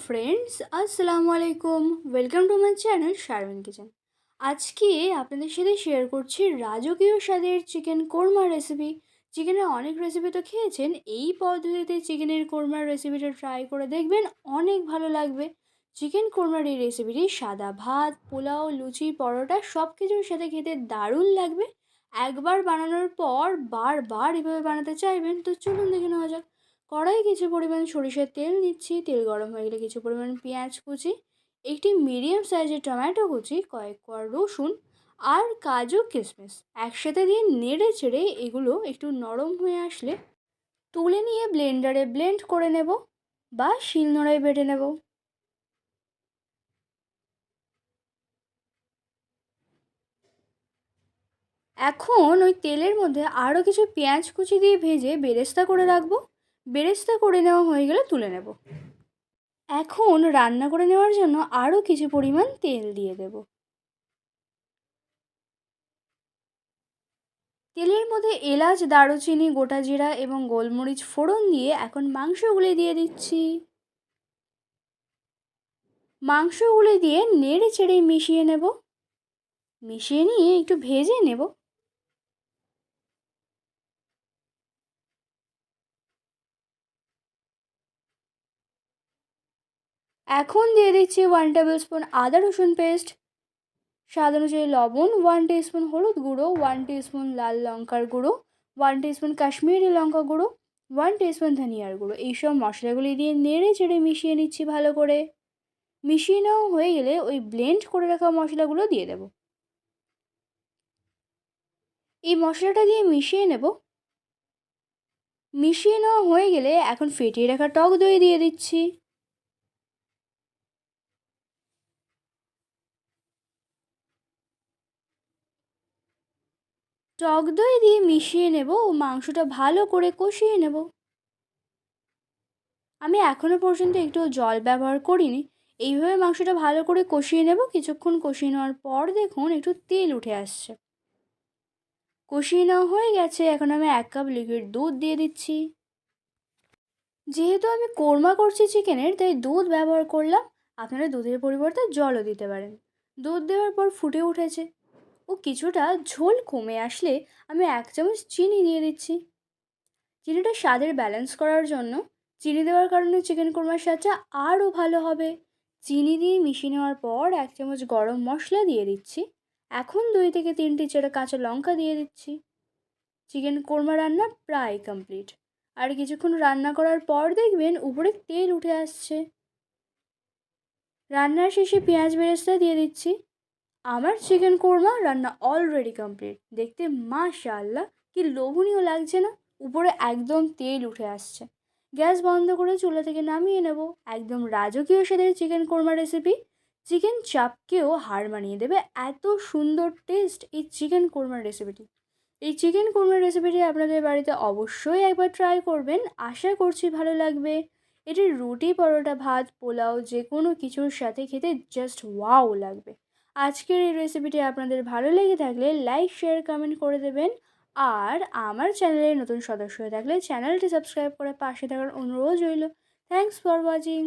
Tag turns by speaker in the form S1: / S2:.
S1: Friends, আসসালামু আলাইকুম। Welcome to my channel Sharmin kitchen. আজকে আপনাদের সাথে শেয়ার করছি রাজকীয় স্বাদের চিকেন কোরমা রেসিপি। চিকেনের অনেক রেসিপি তো খেয়েছেন, এই পদ্ধতিতে চিকেনের কোরমার রেসিপিটা ট্রাই করে দেখবেন, অনেক ভালো লাগবে। চিকেন কোরমার এই রেসিপিটি সাদা ভাত, পোলাও, লুচি, পরোটা সব কিছুর সাথে খেতে দারুণ লাগবে। একবার বানানোর পর বারবার এভাবে বানাতে চাইবেন। তো চলুন দেখে নেওয়া যাক। কড়াই কিছু পরিমাণ সরিষার তেল নিচ্ছি। তেল গরম হয়ে গেলে কিছু পরিমাণ পেঁয়াজ কুচি, একটি মিডিয়াম সাইজের টমেটো কুচি, কয়েক কোয়া রসুন আর কাজু কিশমিশ একসাথে দিয়ে নেড়ে চেড়ে এগুলো একটু নরম হয়ে আসলে তুলে নিয়ে ব্লেন্ডারে ব্লেন্ড করে নেব বা শিলনোড়ায় বেটে নেব। এখন ওই তেলের মধ্যে আরও কিছু পেঁয়াজ কুচি দিয়ে ভেজে বেরেস্তা করে রাখবো। বেরেস্তা করে নেওয়া হয়ে গেলে তুলে নেব। এখন রান্না করে নেওয়ার জন্য আরও কিছু পরিমাণ তেল দিয়ে দেব। তেলের মধ্যে এলাচ, দারুচিনি, গোটা জিরা এবং গোলমরিচ ফোড়ন দিয়ে এখন মাংসগুলি দিয়ে দিচ্ছি। মাংসগুলি দিয়ে নেড়ে চেড়ে মিশিয়ে নেব। মিশিয়ে নিয়ে একটু ভেজে নেব। এখন দিয়ে দিচ্ছি 1 টেবিল স্পুন আদা রসুন পেস্ট, স্বাদ অনুযায়ী লবণ, 1 টিস্পুন হলুদ গুঁড়ো, 1 টিস্পুন লাল লঙ্কার গুঁড়ো, 1 টিস্পুন কাশ্মীরি লঙ্কা গুঁড়ো, 1 টিস্পুন ধনিয়ার গুঁড়ো। এইসব মশলাগুলি দিয়ে নেড়ে চেড়ে মিশিয়ে নিচ্ছি ভালো করে। মিশিয়ে নেওয়া হয়ে গেলে ওই ব্লেন্ড করে রাখা মশলাগুলো দিয়ে দেব। এই মশলাটা দিয়ে মিশিয়ে নেব। মিশিয়ে নেওয়া হয়ে গেলে এখন ফেটিয়ে রাখা টক দই দিয়ে দিচ্ছি। টক দই দিয়ে মিশিয়ে নেব ও মাংসটা ভালো করে কষিয়ে নেব। আমি এখনও পর্যন্ত একটু জল ব্যবহার করিনি। এইভাবে মাংসটা ভালো করে কষিয়ে নেব। কিছুক্ষণ কষিয়ে নেওয়ার পর দেখুন একটু তেল উঠে আসছে। কষিয়ে নেওয়া হয়ে গেছে। এখন আমি 1 কাপ লিকুইড দুধ দিয়ে দিচ্ছি। যেহেতু আমি কোরমা করছি চিকেনের, তাই দুধ ব্যবহার করলাম। আপনারা দুধের পরিবর্তে জলও দিতে পারেন। দুধ দেওয়ার পর ফুটে উঠেছে ও কিছুটা ঝোল কমে আসলে আমি 1 চামচ চিনি দিয়ে দিচ্ছি। চিনিটা স্বাদের ব্যালেন্স করার জন্য। চিনি দেওয়ার কারণে চিকেন কোরমার স্বাদটা আরও ভালো হবে। চিনি দিয়ে মিশিয়ে নেওয়ার পর 1 চামচ গরম মশলা দিয়ে দিচ্ছি। এখন 2 থেকে 3টি চেরা কাঁচা লঙ্কা দিয়ে দিচ্ছি। চিকেন কোরমা রান্না প্রায় কমপ্লিট। আর কিছুক্ষণ রান্না করার পর দেখবেন উপরে তেল উঠে আসছে। রান্নার শেষে পেঁয়াজ বেরেস্তা দিয়ে দিচ্ছি। আমার চিকেন কোরমা রান্না অলরেডি কমপ্লিট। দেখতে মাশাআল্লাহ কি লোভনীয় লাগছে না? উপরে একদম তেল উঠে আসছে। গ্যাস বন্ধ করে চুলা থেকে নামিয়ে নেব। একদম রাজকীয় স্বাদের চিকেন কোরমা রেসিপি চিকেন চাপকেও হার মানিয়ে দেবে। এত সুন্দর টেস্ট এই চিকেন কোরমার রেসিপিটি। এই চিকেন কোরমার রেসিপিটি আপনাদের বাড়িতে অবশ্যই একবার ট্রাই করবেন। আশা করছি ভালো লাগবে। এটি রুটি, পরোটা, ভাত, পোলাও যে কোনো কিছুর সাথে খেতে জাস্ট ওয়াও লাগবে। আজকের এই রেসিপিটি আপনাদের ভালো লেগে থাকলে লাইক, শেয়ার, কমেন্ট করে দেবেন। আর আমার চ্যানেলে নতুন সদস্য হয়ে থাকলে চ্যানেলটি সাবস্ক্রাইব করে পাশে থাকার অনুরোধ রইল। Thanks for watching.